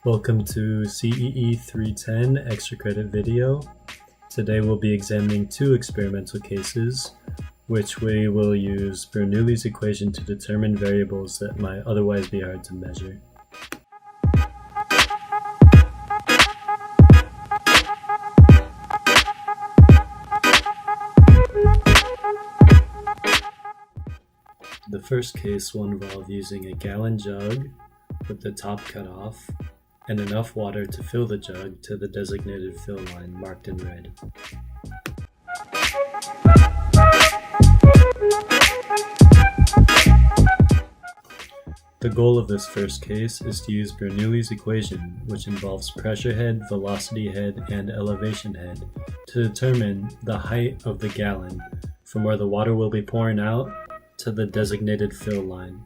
Welcome to CEE 310 extra credit video. Today we'll be examining two experimental cases, which we will use Bernoulli's equation to determine variables that might otherwise be hard to measure. The first case will involve using a gallon jug with the top cut off and enough water to fill the jug to the designated fill line marked in red. The goal of this first case is to use Bernoulli's equation, which involves pressure head, velocity head, and elevation head, to determine the height of the gallon from where the water will be pouring out to the designated fill line.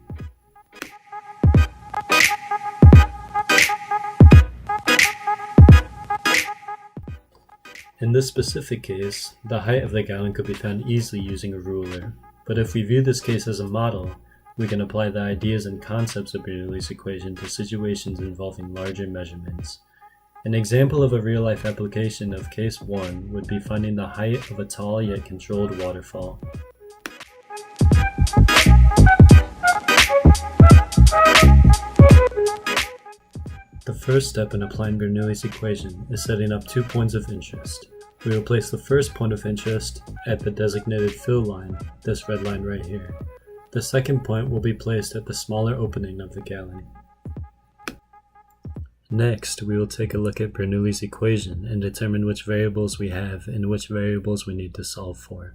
In this specific case, the height of the gallon could be found easily using a ruler, but if we view this case as a model, we can apply the ideas and concepts of Bernoulli's equation to situations involving larger measurements. An example of a real-life application of case 1 would be finding the height of a tall yet controlled waterfall. The first step in applying Bernoulli's equation is setting up 2 points of interest. We will place the first point of interest at the designated fill line, this red line right here. The second point will be placed at the smaller opening of the gallon. Next, we will take a look at Bernoulli's equation and determine which variables we have and which variables we need to solve for.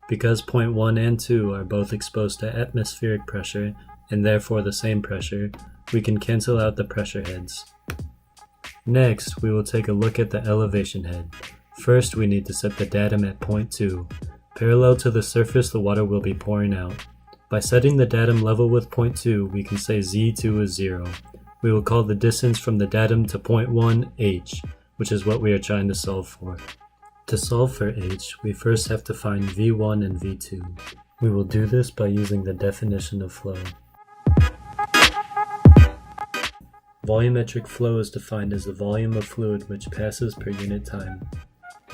Because point 1 and 2 are both exposed to atmospheric pressure and therefore the same pressure, we can cancel out the pressure heads. Next, we will take a look at the elevation head. First, we need to set the datum at point 2. Parallel to the surface, the water will be pouring out. By setting the datum level with point 2, we can say Z2 is 0. We will call the distance from the datum to point 1 h, which is what we are trying to solve for. To solve for h, we first have to find V1 and V2. We will do this by using the definition of flow. Volumetric flow is defined as the volume of fluid which passes per unit time.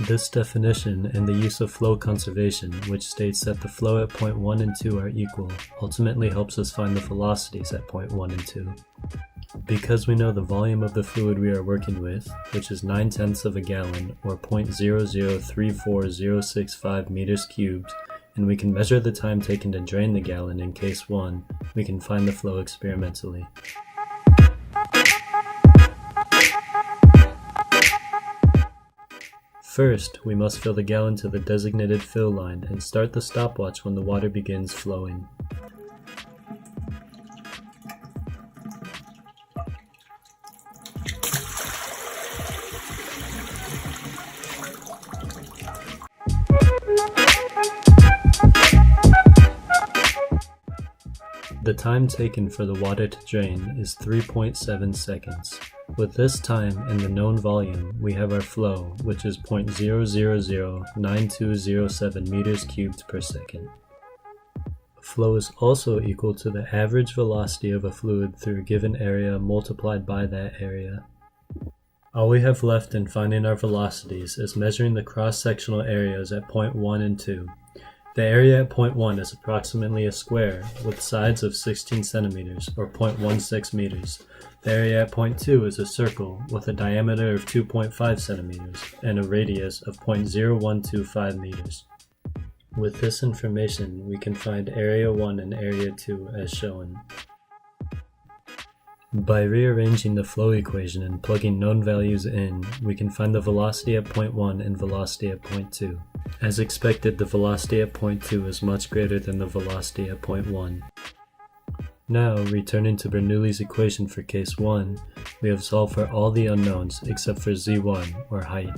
This definition and the use of flow conservation, which states that the flow at point 1 and 2 are equal, ultimately helps us find the velocities at point 1 and 2. Because we know the volume of the fluid we are working with, which is 9/10 of a gallon or 0.0034065 meters cubed, and we can measure the time taken to drain the gallon in case 1, we can find the flow experimentally. First, we must fill the gallon to the designated fill line and start the stopwatch when the water begins flowing. The time taken for the water to drain is 3.7 seconds. With this time and the known volume, we have our flow, which is 0.0009207 meters cubed per second. Flow is also equal to the average velocity of a fluid through a given area multiplied by that area. All we have left in finding our velocities is measuring the cross-sectional areas at point 1 and 2. The area at point 1 is approximately a square with sides of 16 centimeters or 0.16 meters. The area at point 2 is a circle with a diameter of 2.5 centimeters and a radius of 0.0125 meters. With this information, we can find area 1 and area 2 as shown. By rearranging the flow equation and plugging known values in, we can find the velocity at point 1 and velocity at point 2. As expected, the velocity at point 2 is much greater than the velocity at point 1. Now, returning to Bernoulli's equation for case 1, we have solved for all the unknowns except for Z1, or height.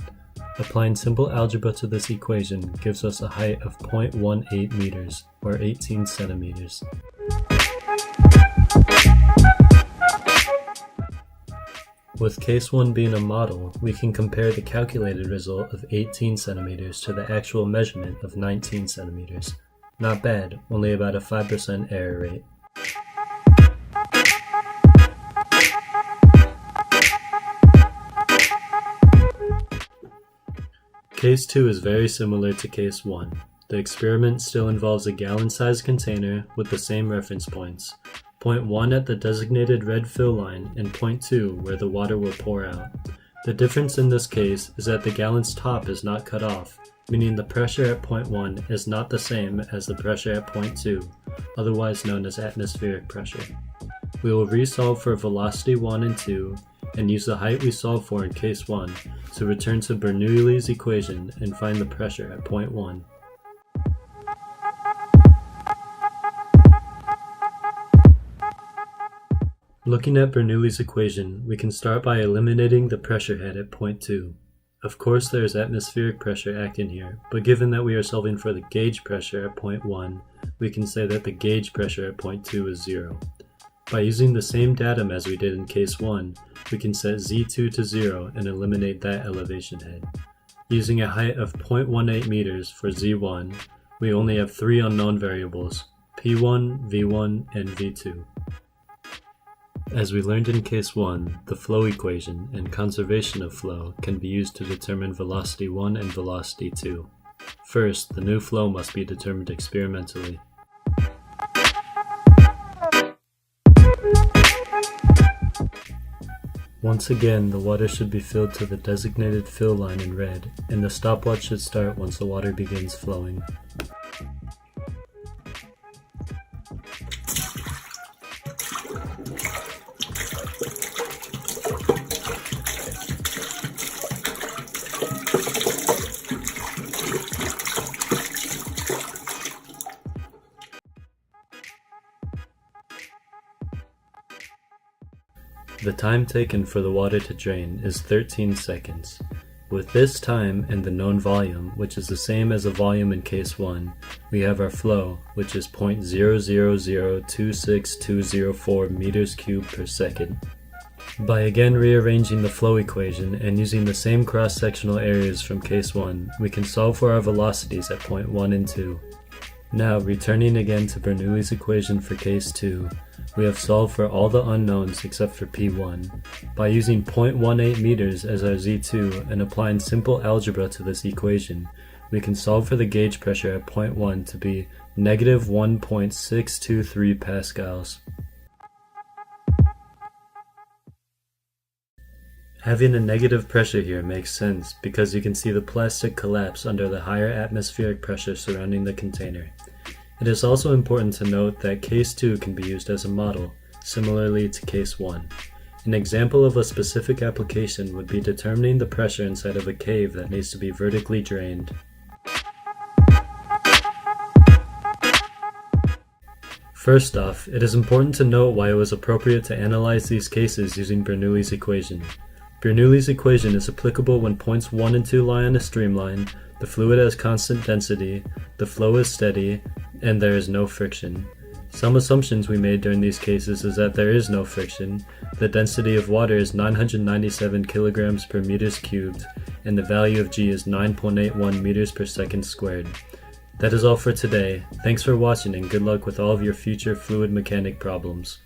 Applying simple algebra to this equation gives us a height of 0.18 meters, or 18 centimeters. With case 1 being a model, we can compare the calculated result of 18 centimeters to the actual measurement of 19 centimeters. Not bad, only about a 5% error rate. Case 2 is very similar to Case 1. The experiment still involves a gallon-sized container with the same reference points. Point 1 at the designated red fill line and point 2 where the water will pour out. The difference in this case is that the gallon's top is not cut off, meaning the pressure at point 1 is not the same as the pressure at point 2, otherwise known as atmospheric pressure. We will resolve for velocity 1 and 2, and use the height we solved for in Case 1 to return to Bernoulli's equation and find the pressure at point 1. Looking at Bernoulli's equation, we can start by eliminating the pressure head at point 2. Of course there is atmospheric pressure acting here, but given that we are solving for the gauge pressure at point 1, we can say that the gauge pressure at point 2 is 0. By using the same datum as we did in Case 1, we can set Z2 to 0 and eliminate that elevation head. Using a height of 0.18 meters for Z1, we only have 3 unknown variables, P1, V1, and V2. As we learned in Case 1, the flow equation and conservation of flow can be used to determine velocity 1 and velocity 2. First, the new flow must be determined experimentally. Once again, the water should be filled to the designated fill line in red, and the stopwatch should start once the water begins flowing. The time taken for the water to drain is 13 seconds. With this time and the known volume, which is the same as the volume in Case 1, we have our flow, which is 0.00026204 meters cubed per second. By again rearranging the flow equation and using the same cross-sectional areas from Case 1, we can solve for our velocities at point 1 and 2. Now, returning again to Bernoulli's equation for Case 2, we have solved for all the unknowns except for P1. By using 0.18 meters as our Z2 and applying simple algebra to this equation, we can solve for the gauge pressure at point 1 to be negative 1.623 pascals. Having a negative pressure here makes sense because you can see the plastic collapse under the higher atmospheric pressure surrounding the container. It is also important to note that Case 2 can be used as a model, similarly to Case 1. An example of a specific application would be determining the pressure inside of a cave that needs to be vertically drained. First off, it is important to note why it was appropriate to analyze these cases using Bernoulli's equation. Bernoulli's equation is applicable when points 1 and 2 lie on a streamline, the fluid has constant density, the flow is steady, and there is no friction. Some assumptions we made during these cases is that there is no friction, the density of water is 997 kilograms per meters cubed, and the value of G is 9.81 meters per second squared. That is all for today. Thanks for watching and good luck with all of your future fluid mechanic problems.